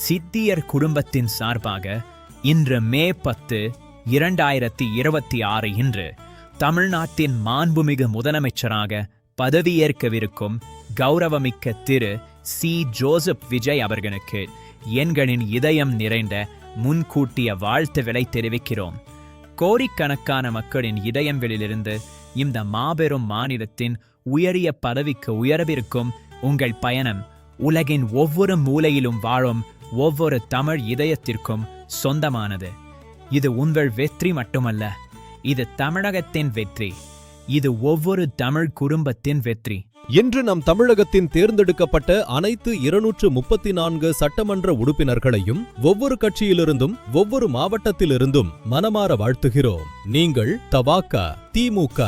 சித்தியர் குடும்பத்தின் சார்பாக இன்று மே 10, 2026 இன்று தமிழ்நாட்டின் மாண்புமிகு முதலமைச்சராக பதவியேற்கவிருக்கும் கௌரவமிக்க திரு சி. ஜோசப் விஜய் அவர்களுக்கு எண்களின் இதயம் நிறைந்த முன்கூட்டிய வாழ்த்துக்களை தெரிவிக்கிறோம். கோடிக்கணக்கான மக்களின் இதயங்களிலிருந்து இந்த மாபெரும் மாநிலத்தின் உயரிய பதவிக்கு உயரவிருக்கும் உங்கள் பயணம் உலகின் ஒவ்வொரு மூலையிலும் வாழும் ஒவ்வொரு தமிழ் இதயத்திற்கும் சொந்தமானது. இது உங்கள் வெற்றி மட்டுமல்ல, இது தமிழகத்தின் வெற்றி. இது ஒவ்வொரு தமிழ் குடும்பத்தின் வெற்றி. இன்று நம் தமிழகத்தின் தேர்ந்தெடுக்கப்பட்ட அனைத்து 234 சட்டமன்ற உறுப்பினர்களையும் ஒவ்வொரு கட்சியிலிருந்தும் ஒவ்வொரு மாவட்டத்திலிருந்தும் மனமாற வாழ்த்துகிறோம். நீங்கள் தவாக, திமுக,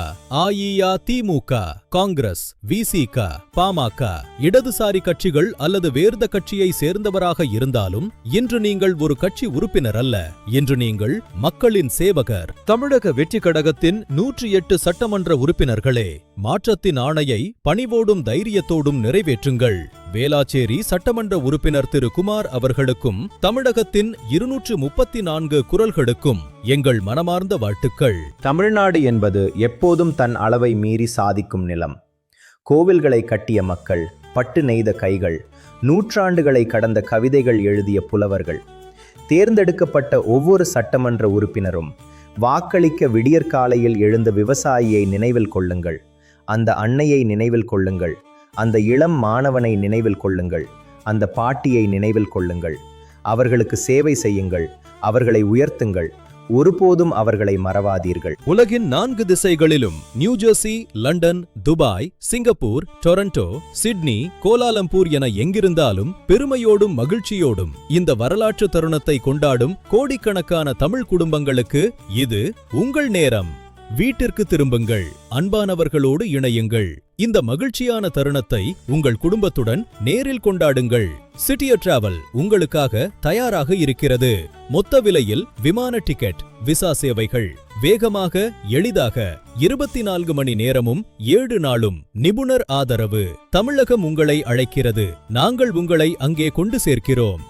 அஇஅதிமுக, காங்கிரஸ், விசிக, பாமக, இடதுசாரி கட்சிகள் அல்லது வேறு கட்சியை சேர்ந்தவராக இருந்தாலும் இன்று நீங்கள் ஒரு கட்சி உறுப்பினர் அல்ல. இன்று நீங்கள் மக்களின் சேவகர். தமிழக வெற்றி கழகத்தின் 108 சட்டமன்ற உறுப்பினர்களே, மாற்றத்தின் ஆணையை பணிவோடும் தைரியத்தோடும் நிறைவேற்றுங்கள். வேளாச்சேரி சட்டமன்ற உறுப்பினர் திரு குமார் அவர்களுக்கும் தமிழகத்தின் 234 குரல்களுக்கும் எங்கள் மனமார்ந்த வாழ்த்துக்கள். தமிழ்நாடு என்பது எப்போதும் தன் அளவை மீறி சாதிக்கும் நிலம். கோவில்களை கட்டிய மக்கள், பட்டு நெய்த கைகள், நூற்றாண்டுகளை கடந்த கவிதைகள் எழுதிய புலவர்கள், தேர்ந்தெடுக்கப்பட்ட ஒவ்வொரு சட்டமன்ற உறுப்பினரும், வாக்களிக்க விடியற்காலையில் எழுந்த விவசாயியை நினைவில் கொள்ளுங்கள், அந்த அன்னையை நினைவில் கொள்ளுங்கள், அந்த இளம் மாணவனை நினைவில் கொள்ளுங்கள், அந்த பாட்டியை நினைவில் கொள்ளுங்கள். அவர்களுக்கு சேவை செய்யுங்கள், அவர்களை உயர்த்துங்கள், ஒருபோதும் அவர்களை மறவாதீர்கள். உலகின் 4 திசைகளிலும் New Jersey, London, Dubai, Singapore, Toronto, Sydney, Kuala Lumpur என எங்கிருந்தாலும் பெருமையோடும் மகிழ்ச்சியோடும் இந்த வரலாற்று தருணத்தை கொண்டாடும் கோடிக்கணக்கான தமிழ் குடும்பங்களுக்கு இது உங்கள் நேரம். வீட்டிற்கு திரும்புங்கள், அன்பானவர்களோடு இணையுங்கள். இந்த மகிழ்ச்சியான தருணத்தை உங்கள் குடும்பத்துடன் நேரில் கொண்டாடுங்கள். சிட்டியர் டிராவல் உங்களுக்காக தயாராக இருக்கிறது. மொத்த விலையில் விமான டிக்கெட், விசா சேவைகள், வேகமாக, எளிதாக, 24 மணி நேரமும் 7 நாளும், நிபுணர் ஆதரவு. தமிழகம் உங்களை அழைக்கிறது. நாங்கள் உங்களை அங்கே கொண்டு சேர்க்கிறோம்.